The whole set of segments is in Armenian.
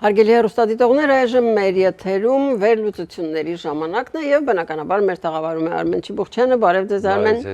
Հարգելի հեռուստադիտողներ, այժմ մեր եթերում վերլուծությունների ժամանակն է եւ բնականաբար մեր տաղավարում է Արմեն Չիբուխչյանը, բարև ձեզ Արմեն։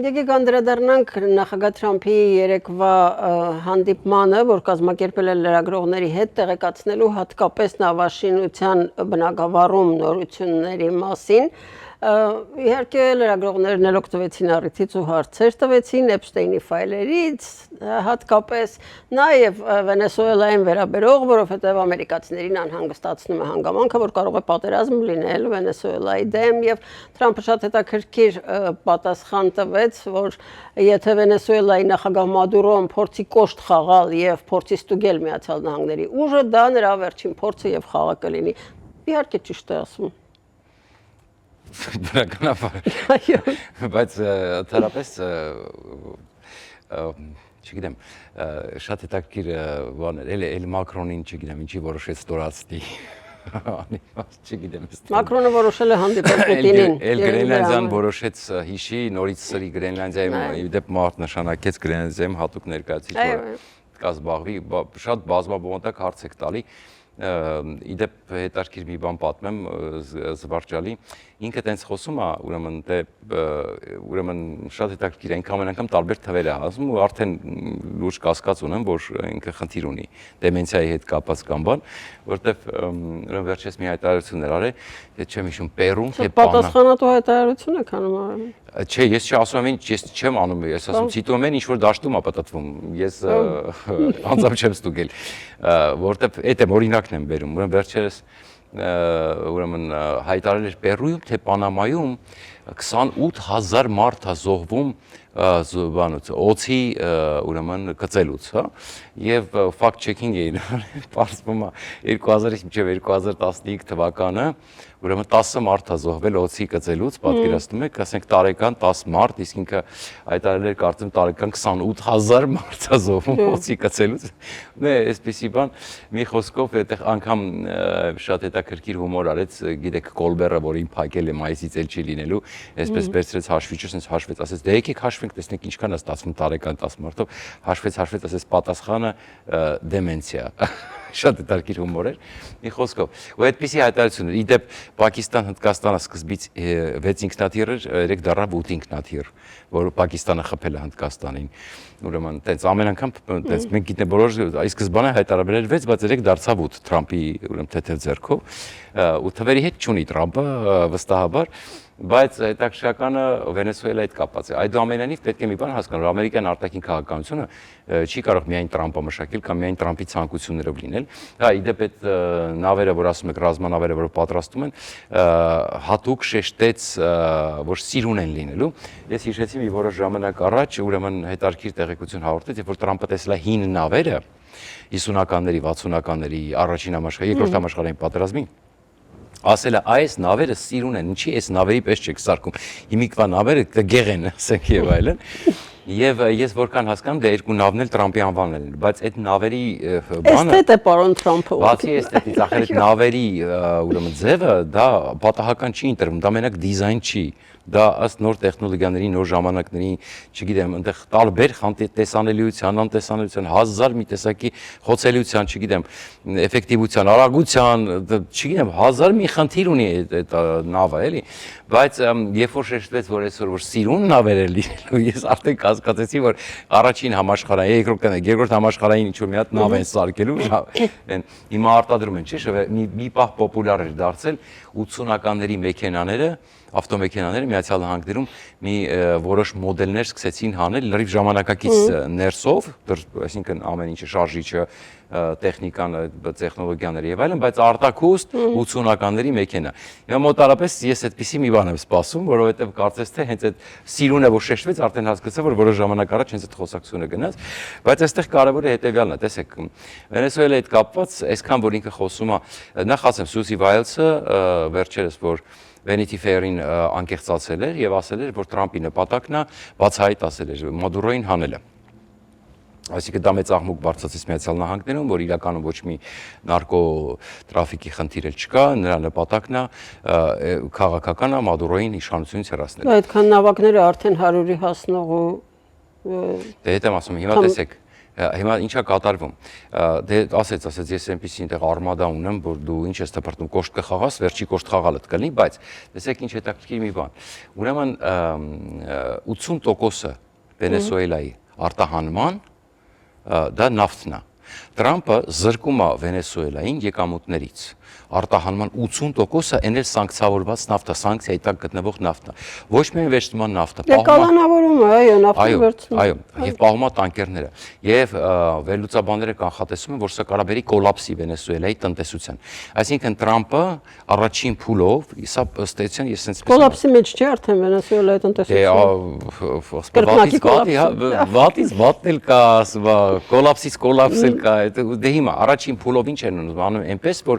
Եկեք անդրադառնանք նախագահ Թրամփի երեկվա հանդիպմանը, որ կազմակերպել է լրագրողների հետ տեղեկացնելու հատկապես նավաշինության բնագավառում նորությունների մասին։ Իհարկե լրագրողներն էլ օգտվեցին առիթից ու հարցեր տվեցին Էփշտեյնի ֆայլերից, հատկապես նաև Վենեսուելային վերաբերող, որովհետև ամերիկացիներին անհանգստացնում է հանգամանքը, որ կարող է պատերազմ լինել Վենեսուելայի դեմ եւ Թրամփը շատ հետաքրքիր պատասխան տվեց, որ եթե Վենեսուելայի նախագահ Մադուրոն փորձի կոշտ խաղալ եւ փորձի ստուգել Միացյալ Նահանգների ուժը, դա նրա վերջին փորձը եւ խաղը կլինի։ Իհարկե ճիշտ է ասում։ Բնականաբար, բայց թերապես չգիտեմ, շատ հետաքրքիր բաներ, էլ Մակրոնին չգիտեմ, ինչի որոշեց ստորացնի, չգիտեմ։ Մակրոնը որոշել է հանդիպել Պուտինին։ Էլ Գրենլանդիան որոշեց հիշի, նորից սրի Գրենլանդիայում, դեպ մարդ նշանակեց Գրենլանդիայում հատուկ ներկայացիչ, որ կազբաղվի, շատ բազմաբովանդակ հարց եք տալի։ Իդեպ հետարքիր մի բան պատմեմ զվարճալի, ինքը տենց խոսում է, ուրեմն շատ հետաքրքիր է, ինքը ամեն անգամ տարբեր թվեր է ասում ու արդեն լուրջ կասկած ունեմ, որ ինքը խնդիր ունի դեմենցիայի հետ կապված կամ բան, որտեվ վերջերս մի հայտարարություն էր արել, եթե չեմ հիշում Պերում, թե պատասխանատու հայտարարություն եք անում արել։ Չէ, ես չասում եմ, ես չեմ անում, ես ասում ցիտում եմ ինչ որ դաշտում է պատտվում, ես անձամբ չեմ ստուգել, որտեվ այդ է օրինակն եմ բերում, ուրեմն վերջերս ուրեմն հայտարարել էր Պերույում, թե Պանամայում 28000 մարդ է զոհվում բանուց, օծի ուրեմն կծելուց, հա, եւ fact checking էին արել, պարզվում է 2000-ից մինչեւ 2015 թվականը, ուրեմն 10 մարդ է զոհվել օծի կծելուց, պատկերացնում եք, ասենք տարեկան 10 մարդ, իսկ ինքը հայտարարել էր կարծեմ տարեկան 28000 մարդ է զոհվում օծի կծելուց։ Դե այսպեսի բան, մի խոսքով այդտեղ անգամ շատ հետաքրքիր հումոր արեց, գիտեք Կոլբերը, որին փակել է մայիսից էլ չի լինելու, այսպես վերցրեց հաշվիչը, ասես հաշվեց, ասես դե եկեք հաշվենք, տեսնենք ինչքան է ստացվում տարեկան 10 մարդով, հաշվեց, ասես պատասխանը դեմենցիա։ Շատ հետաքրքիր հումոր էր, մի խոսքով։ Ու այդպիսի հայտարարություն էր, իդեպ Պակիստան-Հնդկաստանը սկզբից 6 ինքնաթիռ էր, 3 դառավ 8 ինքնաթիռ, որ Պակիստանը խփել է Հնդկաստանին։ Ուրեմն տենց ամեն անգամ տենց մենք գիտենք բոլոր այս սկզբանե հայտարարել էր 6, բայց 3 դարձավ 8 Թրամփի ուրեմն թեթև ձեռքով, ու թվերի հետ չունի Թրամփը վստահաբար, բայց հետաքրքրականը Վենեսուելայի հետ կապված է։ Այդուամենայնիվ պետք է մի բան հասկանալ, որ ամերիկյան արտաքին քաղաքականությունը չի կարող միայն Թրամփը մշակել կամ միայն Թրամփի ցանկություններով լինել։ Հա, իդեպ այդ նավերը, որ ասում եք, ռազմանավերը, որ պատրաստում են, հատուկ շեշտեց, որ սիրուն են լինելու։ Ես հիշեցի մի որոշ ժամանակ առաջ, ուրեմն հետարքիր տեղեկություն հաղորդեց, երբ որ Թրամփը տեսել է հին նավերը 50-ականների, 60-ականների երկրորդ համաշխարհային պատերազմին, ասել է այս նավերը սիրուն են, ինչի այս նավերի պես չեք սարքում, հիմիկվա նավերը գեղ են, ասենք եւ այլն, եւ ես որքան հասկանում դե երկու նավն էլ Թրամփի անվանն են, բայց այդ նավերի բանը Էստետ է պարոն Թրամփը։ Բացի էստետից, ախր այդ նավերի ուրեմն ձևը դա պատահական չի ընտրվում, դա մենակ դիզայն չի, դա ըստ նոր տեխնոլոգիաների, նոր ժամանակների, չգիտեմ, այնտեղ տարբեր տեսանելիության, անտեսանելիության, հազար մի տեսակի խոցելիության, չգիտեմ, էֆեկտիվության, արագության, չգիտեմ, հազար մի խնդիր ունի այդ նավը, էլի, բայց երբ որ շեշտվեց, որ այսօր որ սիրուն նավեր է լինելու, ես արդեն կասկածեցի, որ առաջին համաշխարհային, երկրորդ համաշխարհային ինչ-որ մի հատ նավ են սարքելու, հիմա արտադրում են, չէ՞, մի պահ պոպուլյար էր դարձել 80-ականների մեքենաները, ավտոմեքենաները Միացյալ Նահանգներում մի որոշ մոդելներ սկսեցին հանել լրիվ ժամանակակից ներսով, այսինքն ամեն ինչը շարժիչը, տեխնիկան, տեխնոլոգիաները եւ այլն, բայց արտաքուստ 80-ականների մեքենա։ Հիմա մոտարապես ես այդպեսի մի բան եմ սպասում, որովհետեւ կարծես թե հենց այդ սիրունը որ շեշտվեց, արդեն հասկացա, որ որոշ ժամանակ առաջ հենց այդ խոսակցությունը գնաց, բայց այստեղ կարևորը հետեւյալն է, տեսեք, Վենեսուելայի հետ կապված, այսքան որ ինքը խոսում է, նախ ասեմ Սուսի Վայլսը վերջերս որ Vanity Fair-ին անկեղծացել էր եւ ասել էր, որ Թրամփի նպատակն է բացահայտ ասել էր Մադուրոյին հանելը։ Այսինքն դա մեծ աղմուկ բարձրացեց Միացյալ Նահանգներում, որ իրականում ոչ մի նարկո տրաֆիկի խնդիր էլ չկա, նրա նպատակն է քաղաքական է Մադուրոյին իշխանությունից հեռացնել։ Այդքան նավակները արդեն 100-ի հասնող ու Դե հետ եմ ասում, հիմա տեսեք Հիմա ինչա կատարվում։ Դե ասեց, ես այնպեսի այնտեղ արմադա ունեմ, որ դու ինչ ես թփրտում, կոշտ կխաղաս, վերջի կոշտ խաղալդ կլինի, բայց տեսեք ինչ հետաքրքիր մի բան։ Ուրեմն 80%-ը Վենեսուելայի արտահանման դա նավթն է։ Տրամպը զրկում է Վենեսուելային եկամուտներից։ Արտահանման 80%-ը այն էլ սանկցիավորված նավթ է, սանկցիայի տակ գտնվող նավթն է։ Ոչ միայն վերջնման նավթը, կալանավորում է, այո, նավթի վերցնում։ Այո, եւ պահում է տանկերները։ Եվ վերլուծաբանները կանխատեսում են, որ սա կարող բերի կոլապսի Վենեսուելայի տնտեսության։ Այսինքն Տրամպը առաջին փուլով, սա ըստ էության ես sense կոլապսի մեջ չէ արդեն Վենեսուելայի տնտեսությունը։ Վատից վատել կա, կոլապսից կոլապս էլ կա։ Դե հիմա առաջին փուլով ինչ են անում այնպես, որ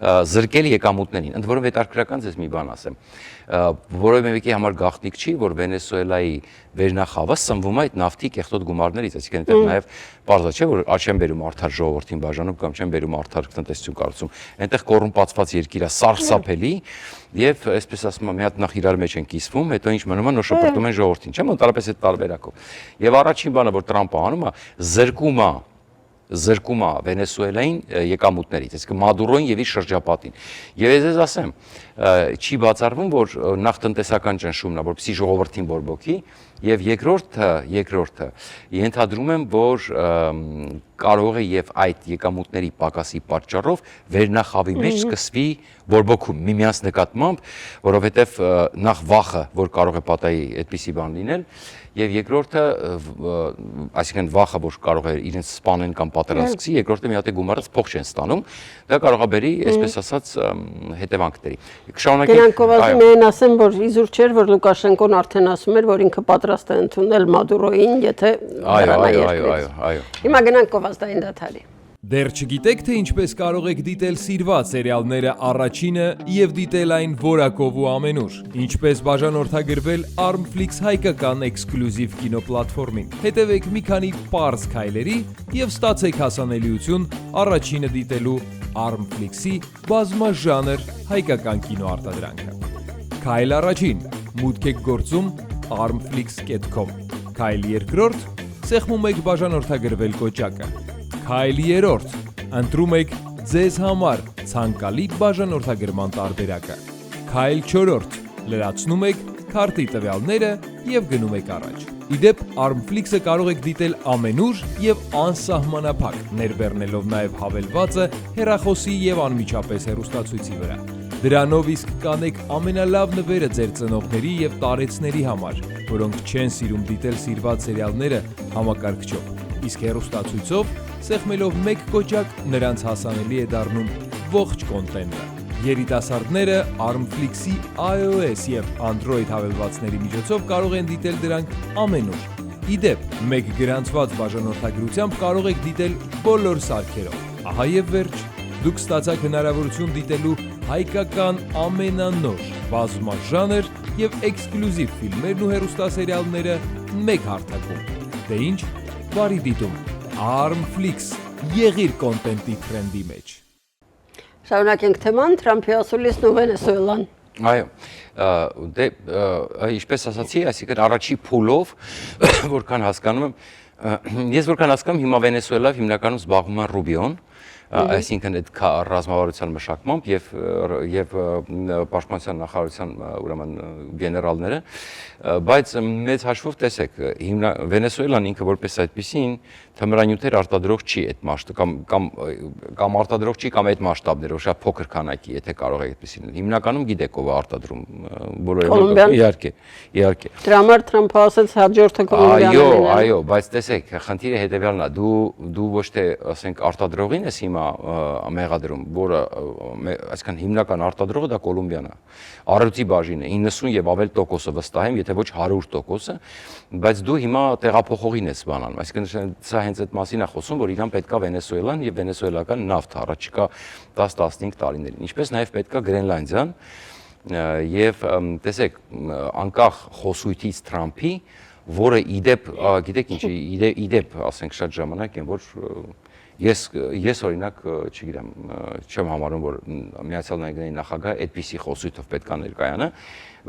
զրկել եկամուտներին։ Ընդ որում հետաքրքրական ձեզ մի բան ասեմ։ Որևէ մեկի համար գաղտնիք չի, որ Վենեսուելայի վերնախավը սնվում է այդ նավթի կեղտոտ գումարներից, այսինքն այդտեղ նաև բարձր չէ, որ չեն բերում արդար ժողովրդին բաժանում կամ չեն բերում արդար տնտեսություն կառուցում։ Այնտեղ կոռումպացված երկիր է, սարսափելի, եւ այսպես ասում եմ, մի հատ նախ իրար մեջ են կիսվում, հետո ինչ մնում է, նոր շփրտում են ժողովրդին, չէ՞, մոտարապես այդ տարբերակով։ Եվ առաջին բանը, որ Տրամպը անում է, զրկում է Վենեսուելային եկամուտներից, այսինքն Մադուրոին եւ իր շրջապատին։ Եվ ես ասեմ, չի բացառվում, որ նախ տնտեսական ճնշումն է, որպեսզի ժողովրդին բորբոքի, եւ երկրորդը ենթադրում եմ, որ կարող է եւ այդ եկամուտների պակասի պատճառով վերնախավի մեջ սկսվի բորբոքում միմյանց նկատմամբ, որովհետեւ նախ վախը, որ կարող է պատահի այդպիսի բան լինել, եւ երկրորդը, այսինքն վախը, որ կարող է իրենց սպանեն կամ պատերազմ սկսի, երկրորդը մի հատ է գումարած փող չեն ստանում, դա կարող է բերի, այսպես ասած, հետևանքների։ Կշարունակենք։ Միայն ասեմ, որ իզուր չէր, որ Լուկաշենկոն արդեն ասում էր, որ ինքը պատրաստ է ընդունել Մադուրոին, եթե այո։ Հիմա գնանք գովազդային դադարի։ Դեռ չգիտեք, թե ինչպես կարող եք դիտել սիրված սերիալները առաջինը և դիտել այն որակով ու ամենուր։ Ինչպես բաժանորդագրվել Armflix հայկական էքսկլյուզիվ կինոպլատֆորմին։ Հետևեք մի քանի պարզ քայլերի և ստացեք հասանելիություն առաջինը դիտելու Armflix-ի բազմաժանր հայկական կինոարտադրանքը։ Քայլ առաջին. մուտք եք գործում armflix.com։ Քայլ երկրորդ. սեղմում եք բաժանորդագրվել կոճակը։ Քայլ երրորդ. ընտրում եք ձեզ համար ցանկալի բաժանորդագրման տարբերակը։ Քայլ չորրորդ. լրացնում եք քարտի տվյալները և գնում եք առաջ։ Իդեպ Armflix-ը կարող եք դիտել ամենուր և անսահմանափակ, ներբեռնելով նաև հավելվածը հեռախոսի և անմիջապես հեռուստացույցի վրա։ Դրանով իսկ կանեք ամենալավ նվերը ձեր ծնողների և տարեցների համար, որոնք չեն սիրում դիտել սիրված սերիալները համակարգչով, իսկ հեռուստացույցով սեղմելով մեկ կոճակ նրանց հասանելի է դառնում ողջ կոնտենտը։ Երիտասարդները Armflix-ի iOS և Android հավելվածների միջոցով կարող են դիտել դրանք ամենուր։ Իդեպ, մեկ գրանցված բաժանորդագրությամբ կարող եք դիտել բոլոր սարքերով։ Ահա և վերջ, դուք ստացաք հնարավորություն դիտելու հայկական ամենանոր, բազմաժանր և էքսկլյուզիվ ֆիլմերն ու հեռուստասերիալները մեկ հարթակում։ Դե ինչ, բարի դիտում, Armflix, եղիր կոնտենտի թրենդի մեջ։ Շարունակենք թեման, Թրամփի ասուլիսն ու Վենեսուելան։ Այո, դե ինչպես ասացի, այսինքն առաջի փուլով, որքան հասկանում եմ, ես որքան հասկանում հիմա Վենեսուելայով հիմնականում զբաղվում է Ռուբիոն, այսինքն այդ ռազմավարության մշակմամբ եւ պաշտպանության նախարարության ուրեմն գեներալները, բայց մեծ հաշվով տեսեք, Վենեսուելան ինքը որպես այդպեսին թմրանյութեր արտադրող չի այդ մասշտաբով կամ արտադրող չի կամ այդ մասշտաբներով շատ փոքր քանակի, եթե կարող եք այդպեսին։ Հիմնականում գիտեք ով է արտադրում բոլորը իհարկե։ Դրա համար Թրամփը ասաց հաջորդը Կոլումբիան է։ Այո, բայց տեսեք, խնդիրը հետեւյալն է, դու ոչ թե ասենք արտադրողին ես հիմա մեղադրում, որը այսինքն հիմնական արտադրողը դա Կոլումբիան է։ Առյուծի բաժինը 90 եւ ավել տոկոսը վստահ եմ, եթե ոչ 100%-ը, բայց դու հիմա տեղափոխողին ես բանանում, այսինքն սա հենց այդ մասին է խոսում, որ իրան պետքա Վենեսուելան եւ վենեսուելական նավթ առաջիկա 10-15 տարիներին, ինչպես նաեւ պետքա Գրենլանդիան եւ տեսեք, անկախ խոսույթից Թրամփի, որը իդեպ, գիտեք ինչ, իդեպ, ասենք շատ ժամանակ են, որ ես օրինակ, չգիտեմ, չեմ համարում, որ Միացյալ Նահանգների նախագահը այդպիսի խոսույթով պետք է ներկայանա,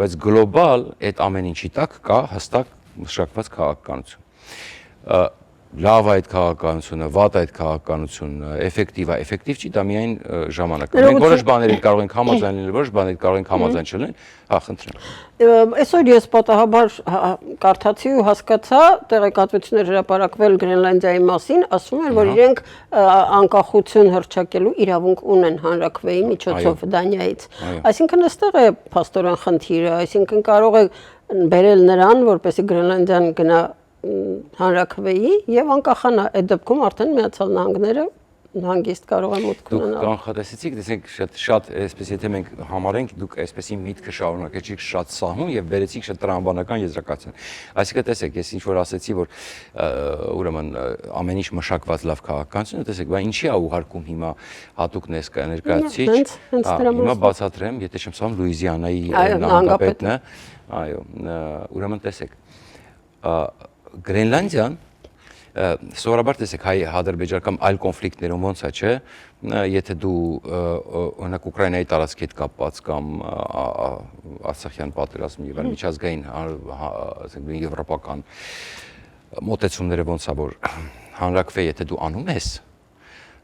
բայց գլոբալ այդ ամեն ինչի տակ կա հստակ մշակված քաղաքականություն։ լավ այդ քաղաքականությունը, վատ այդ քաղաքականությունը, էֆեկտիվ չի, դա միայն ժամանակ։ Մենք որոշ բաների կարող ենք համաձայն լինել, որոշ բաների կարող ենք համաձայն չլինել, խնդրեմ։ Այսօր ես պատահաբար կարդացի ու հասկացա տեղեկատվություններ հրապարակվել Գրենլանդիայի մասին, ասում են, որ իրենք անկախություն հռչակելու իրավունք ունեն հանրաքվեի միջոցով Դանիայից։ Այսինքն այստեղ է փաստորեն խնդիրը, այսինքն կարող է բերել նրան, որպեսզի Գրենլանդիան գնա հանրաքվեի եւ անկախանա։ Այդ դեպքում արդեն Միացյալ Նահանգները հանգիստ կարող է մուտք ունենալ։ Դուք կանխատեսեցիք, տեսեք, շատ այսպես եթե մենք համարենք, դուք այսպեսի միտքը շարունակեցիք շատ սահուն եւ բերեցիք շատ տրամաբանական եզրակացություն։ Այսինքն տեսեք, ես ինչ որ ասեցի, որ ուրեմն ամեն ինչ մշակված լավ քաղաքականություն, տեսեք, բա ինչի է ուղարկում հիմա հատուկ ներկայացուցիչ, հիմա բացատրեմ, եթե չեմ սխալվում, Լուիզիանայի նահանգապետն է, այո, ուրեմն տեսեք, Գրենլանդիան սովորաբար տեսեք հայ-ադրբեջանական այլ կոնֆլիկտներում ոնց է, չէ, եթե դու օրինակ Ուկրաինայի տարածքի հետ կապված կամ Արցախյան պատերազմի եւ միջազգային ասենք եվրոպական մոտեցումները ոնց է, որ հանրաքվե եթե դու անում ես,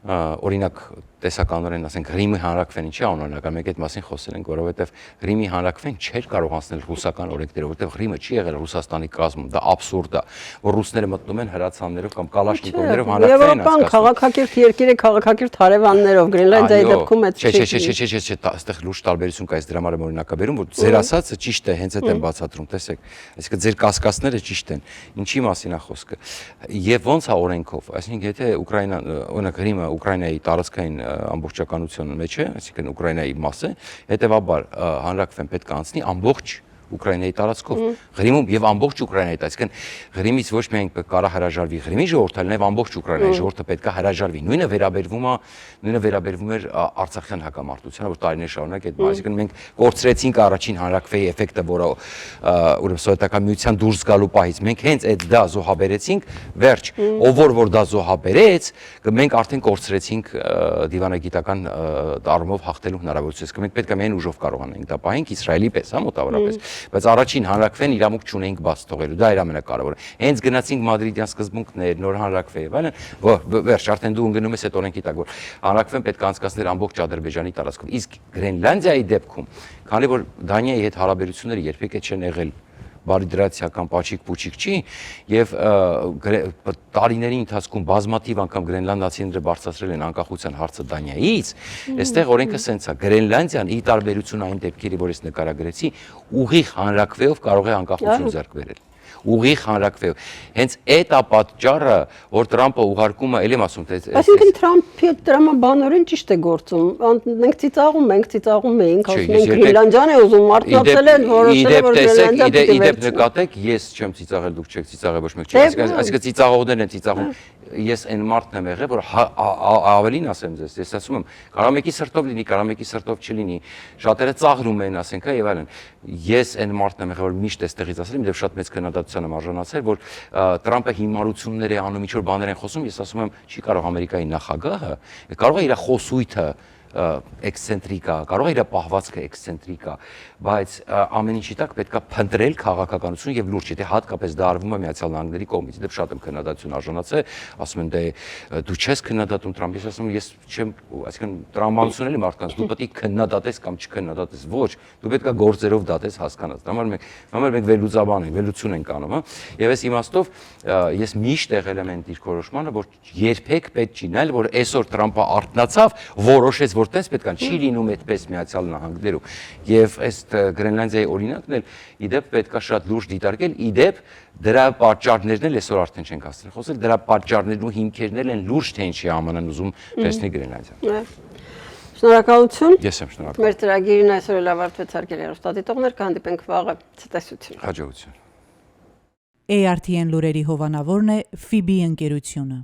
օրինակ տեսականորեն ասենք Ղրիմի հանրաքվեն ինչի անօրինական, մենք այդ մասին խոսել ենք, որովհետև Ղրիմի հանրաքվեն չէր կարող անցնել ռուսական օրենքներով, որովհետև Ղրիմը չի եղել Ռուսաստանի կազմում, դա աբսուրդ է, որ ռուսները մտնում են հրացաններով կամ կալաշնիկովներով հանրաքվեն են անցկացնում։ Քաղաքակիրթ երկիրը քաղաքակիրթ հարևաններով Գրենլանդիայի դեպքում այդ չէ, այստեղ լուրջ տարբերություն կա, այս դրա համար օրինակաբերում, որ ձեր ասածը ճիշտ է, հենց այդ եմ բացատրում, տեսեք, այսինքն ձեր կասկածները ճիշտ են։ Ինչի մասին է խոսքը։ Եվ ոնց է օրենքով, այսինքն եթե Ուկրաինան, օրինակ Ղրիմը Ուկրաինայի տարածքային ամբողջականության մեջ է, այսինքն Ուկրաինայի մաս է, հետևաբար հանրաքվեն պետք է անցնի ամբողջ Ուկրաինայի տարածքով, Ղրիմում եւ ամբողջ Ուկրաինայի, այսինքն Ղրիմից ոչ միայն կարա հրաժարվի Ղրիմի ժողովուրդը, այլև ամբողջ Ուկրաինայի ժողովուրդը պետք է հրաժարվի։ Նույնը վերաբերվում էր Արցախյան հակամարտությանը, որ տարիներ շարունակ այդ, այսինքն մենք կորցրեցինք առաջին հանրաքվեի էֆեկտը, որը ուրեմն սովետական միության դուրս գալու պահից մենք հենց այդ դա զոհաբերեցինք, վերջ, ով որ դա զոհաբերեց, մենք արդեն կորցրեցինք դիվանագիտական առումով հաղթելու հնարավորությունը։ Մենք պետք է միայն ուժով կարողանանք դա պահենք Իսրայելի պես, հա, մոտավորապես։ Բայց առաջին հանրաքվեն իրավունք չունեինք բաց թողելու, դա էր ամենակարևորը։ Հենց գնացինք Մադրիդյան սկզբունքներ, նոր հանրաքվե եւ այլն, վերջ, արդեն դու ընկնում ես այդ օրենքի տակ, որ հանրաքվեն պետք է անցկացնել ամբողջ Ադրբեջանի տարածքով։ Իսկ Գրենլանդիայի դեպքում, քանի որ Դանիայի հետ հարաբերությունները երբեք չեն եղել բարիդրացիական պաչիկ-պուչիկ չի եւ տարիների ընթացքում բազմաթիվ անգամ գրենլանդացիները բարձրացրել են անկախության հարցը Դանիայից, այստեղ օրենքը սենց է, Գրենլանդիան ի տարբերություն այն դեպքերի, որ ես նկարագրեցի, ուղիղ հանրաքվեով կարող է անկախություն ձեռք բերել։ Ուղիղ հանրաքվեով։ Հենց այդ է պատճառը, որ Տրամպը ուղարկում է, ել եմ ասում, այսինքն Թրամփի տրամաբանորեն ճիշտ է գործում։ Մենք ծիծաղում էինք, ասում ենք Գրենլանդիան է ուզում արտնացել են, որոշել որ Գրենլանդիան։ Իդեպ նկատեք, ես չեմ ծիծաղել, դուք չեք ծիծաղել, ոչ մեկ չի։ Այսինքն ծիծաղողներն են ծիծաղում։ Ես այն մարդն եմ եղել, որ ավելին ասեմ ձեզ, ես ասում եմ, կարող մեկի սրտով լինի, կարող մեկի սրտով չլինի։ Շատերը ծաղրում են, ասենք, եւ այլն։ Ես այն մարդն եմ եղել, որ միշտ էստեղից ասել եմ, եւ շատ մեծ քննադատության եմ արժանացել, որ Տրամպը հիմարություններ է անում, ինչ որ բաներ են խոսում, ես ասում եմ, չի կարող Ամերիկայի նախագահը, կարող է իր խոսույթը էքսցենտրիկա, կարող է իր պահվածքը էքսցենտրիկա, բայց ամեն ինչի տակ պետքա փնտրել քաղաքականություն եւ լուրջ, եթե հատկապես դա արվում է Միացյալ Նահանգների կողմից, դեպ շատ եմ քննադատություն արժանացել, ասում են դե դու չես քննադատում Տրամփի, ես ասում եմ ես չեմ, այսինքն տրամաբանություն էլի մարդկանց, դու պետք է քննադատես կամ չքննադատես, ոչ, դու պետքա գործերով դատես, հասկանաս, դա համար մենք վերլուծաբան ենք, վերլուծություն ենք անում, հա, եւ այս իմաստով ես միշտ եղել եմ այն դիրքորոշմանը, որ երբեք պետք չի նայել, որ այսօր Տրամփը արթնացավ, որոշեց որ տես պետք է չի լինում այդպես Միացյալ Նահանգներում եւ այս Գրենլանդիայի օրինակն էլ իդեպ պետքա շատ լուրջ դիտարկել իդեպ դրա պատճառներն էլ այսօր արդեն չենք հասցրել խոսել դրա պատճառներն ու հիմքերն են լուրջ թե ինչի ԱՄՆ-ն ուզում տեսնի Գրենլանդիան։ Շնորհակալություն։ Ես եմ շնորհակալ։ Մեր ծրագիրն այսօր էլ ավարտվեց հարգելի հեռուստադիտողներ, կհանդիպենք վաղը, ցտեսություն։ Հաջողություն։ ARTN լուրերի հովանավորն է FIBI ընկերությունը։